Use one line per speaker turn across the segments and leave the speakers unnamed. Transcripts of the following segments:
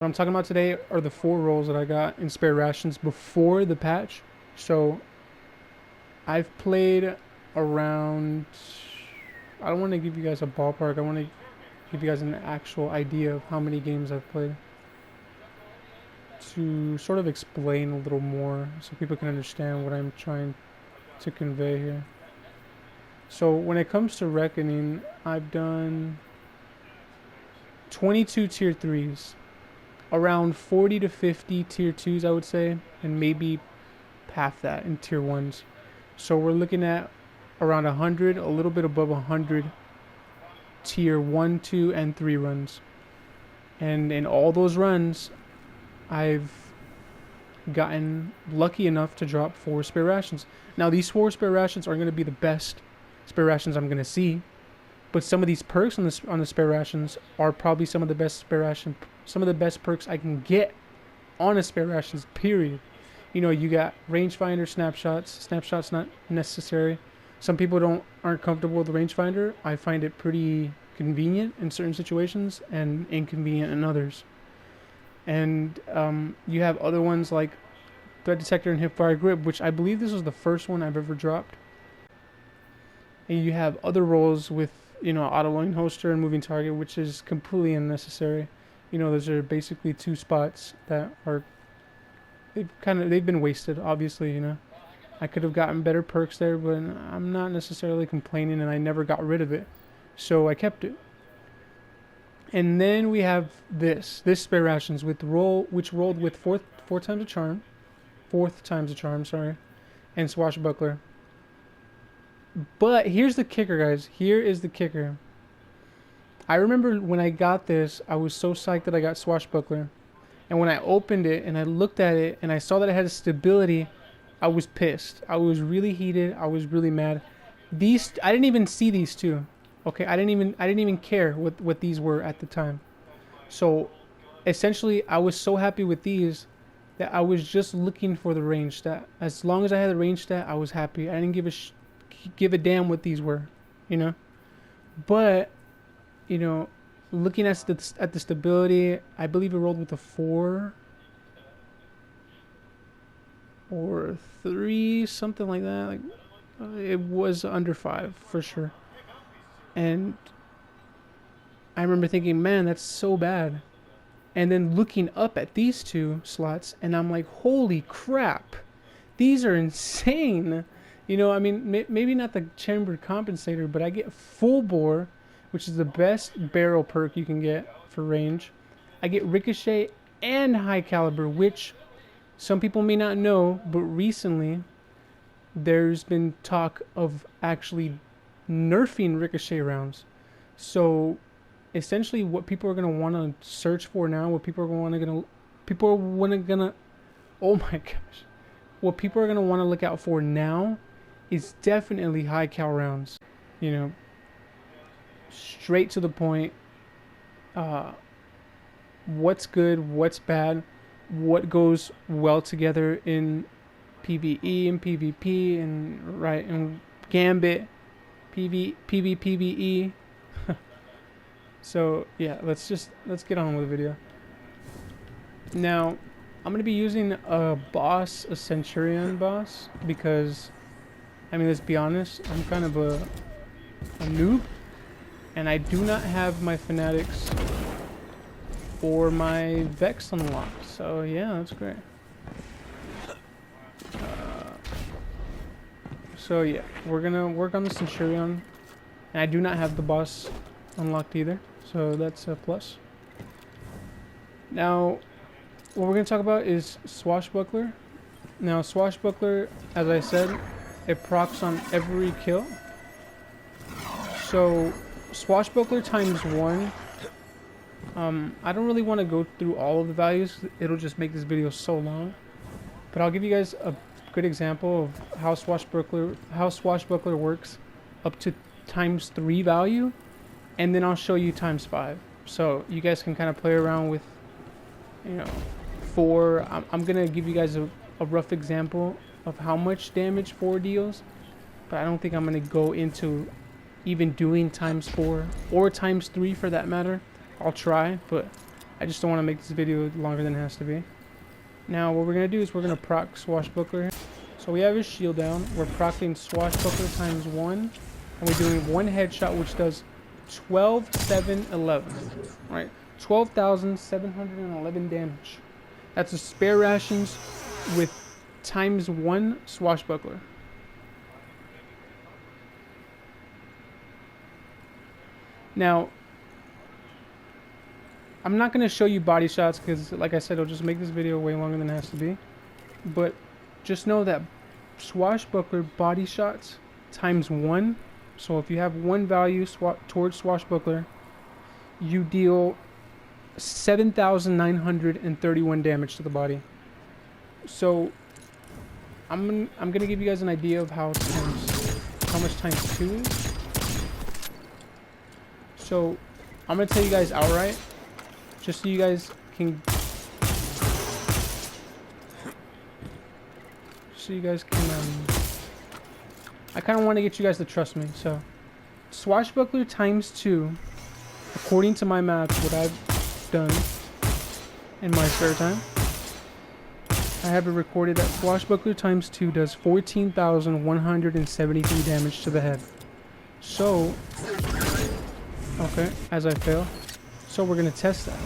What I'm talking about today are the 4 rolls that I got in spare rations before the patch. So I've played around. I don't want to give you guys a ballpark. I want to give you guys an actual idea of how many games I've played to sort of explain a little more so people can understand what I'm trying to convey here. So when it comes to Reckoning, I've done 22 tier 3s, around 40 to 50 tier 2s, I would say, and maybe half that in tier 1s. So we're looking at around 100, a little bit above 100 tier 1, 2, and 3 runs. And in all those runs, I've gotten lucky enough to drop 4 spare rations. Now, these 4 spare rations are going to be the best spare rations I'm going to see, but some of these perks on the spare rations are probably some of the best perks I can get on a spare rations, period. You know, you got rangefinder, snapshots not necessary. Some people aren't comfortable with the rangefinder. I find it pretty convenient in certain situations and inconvenient in others. And you have other ones like threat detector and hipfire grip, which I believe this was the first one I've ever dropped. And you have other rolls with, you know, auto loading holster and moving target, which is completely unnecessary. You know, those are basically 2 spots that are they've been wasted, obviously. You know, I could have gotten better perks there, but I'm not necessarily complaining, and I never got rid of it, so I kept it. And then we have this spare rations with which rolled with fourth times a charm, sorry, and swashbuckler. But here's the kicker, guys. Here is the kicker. I remember when I got this, I was so psyched that I got swashbuckler. And when I opened it and I looked at it and I saw that it had a stability, I was pissed. I was really heated. I was really mad. I didn't even see these two. Okay, I didn't even care what these were at the time. So essentially, I was so happy with these that I was just looking for the range stat. As long as I had the range stat, I was happy. I didn't give a damn what these were, you know. But you know, looking at the stability, I believe it rolled with a 4 or 3, something like that. Like it was under 5 for sure. And I remember thinking, man, that's so bad. And then looking up at these 2 slots, and I'm like, holy crap, these are insane. You know, I mean, maybe not the chambered compensator, but I get full bore, which is the best barrel perk you can get for range. I get ricochet and high caliber, which some people may not know, but recently there's been talk of actually nerfing ricochet rounds. So essentially what people are going to want to search for now, what people are going to oh my gosh, what people are going to want to look out for now is definitely high cal rounds. You know, straight to the point. What's good, what's bad, what goes well together in PvE and PvP and Gambit, PvE. So yeah, let's get on with the video. Now, I'm gonna be using a Centurion boss, because I mean, let's be honest, I'm kind of a noob, and I do not have my Fanatics or my Vex unlocked. So yeah, that's great. So yeah, we're gonna work on the Centurion, and I do not have the boss unlocked either, so that's a plus. Now, what we're gonna talk about is Swashbuckler. Now, Swashbuckler, as I said, it procs on every kill. So Swashbuckler times 1. I don't really want to go through all of the values. It'll just make this video so long. But I'll give you guys a good example of how Swashbuckler works up to times 3 value, and then I'll show you times 5. So you guys can kind of play around with, you know, 4. I'm gonna give you guys a rough example of how much damage 4 deals, but I don't think I'm gonna go into even doing times 4 or times 3 for that matter. I'll try, but I just don't want to make this video longer than it has to be. Now what we're going to do is we're going to proc Swashbuckler. So we have his shield down. We're proccing Swashbuckler times 1. And we're doing one headshot which does 12, 7, 11. Right? 12,711 damage. That's a spare rations with times 1 Swashbuckler. Now, I'm not going to show you body shots because, like I said, it'll just make this video way longer than it has to be. But just know that Swashbuckler body shots times 1. So if you have 1 value towards Swashbuckler, you deal 7,931 damage to the body. So I'm gonna give you guys an idea of how much times 2 is. So I'm gonna tell you guys outright, just so you guys can, I kind of want to get you guys to trust me. So Swashbuckler times 2, according to my math, what I've done in my spare time, I have it recorded that Swashbuckler times 2 does 14,173 damage to the head. So, okay, as I fail. So we're going to test that.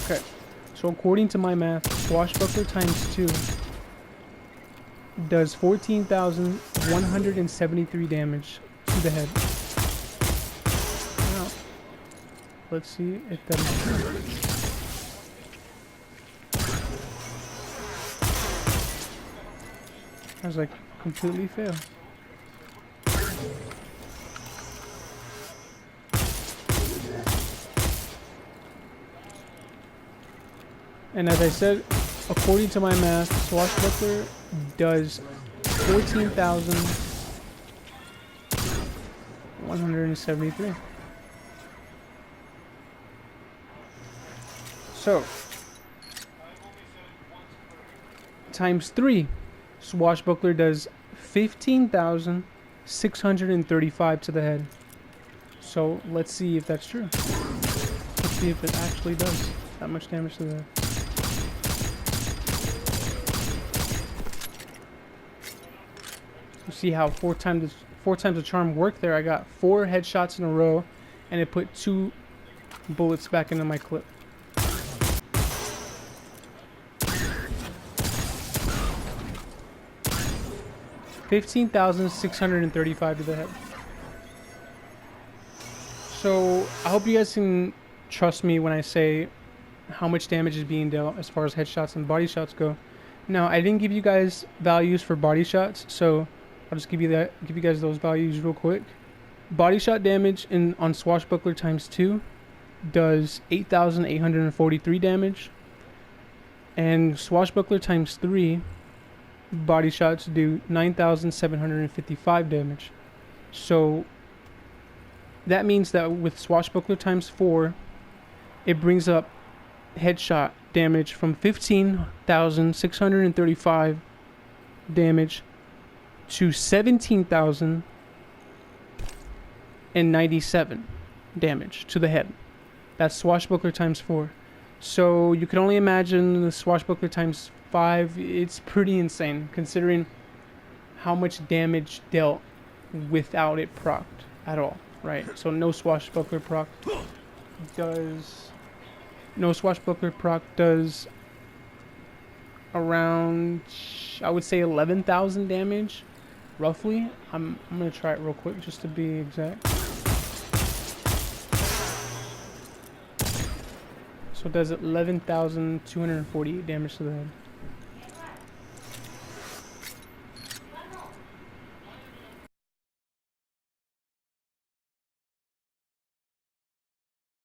Okay, so according to my math, Swashbuckler times 2 does 14,173 damage to the head. Now, let's see if that is true. I was like, completely fail. And as I said, according to my math, Swashbuckler does 14,173. So, times 3, Swashbuckler does 15,635 to the head. So, let's see if that's true. Let's see if it actually does that much damage to the head. You see how four times the charm worked there. I got 4 headshots in a row, and it put 2 bullets back into my clip. $15,635 to the head. So I hope you guys can trust me when I say how much damage is being dealt as far as headshots and body shots go. Now, I didn't give you guys values for body shots, so I'll just give you guys those values real quick. Body shot damage on Swashbuckler times 2 does 8,843 damage, and Swashbuckler times 3 body shots do 9,755 damage. So that means that with Swashbuckler times 4, it brings up headshot damage from 15,635 damage to 17,097 damage to the head. That's Swashbuckler times 4. So you can only imagine the Swashbuckler times 5. It's pretty insane considering how much damage dealt without it procced at all, right? So no Swashbuckler proc does around, I would say, 11,000 damage roughly. I'm gonna try it real quick just to be exact. So it does 11,248 damage to the head.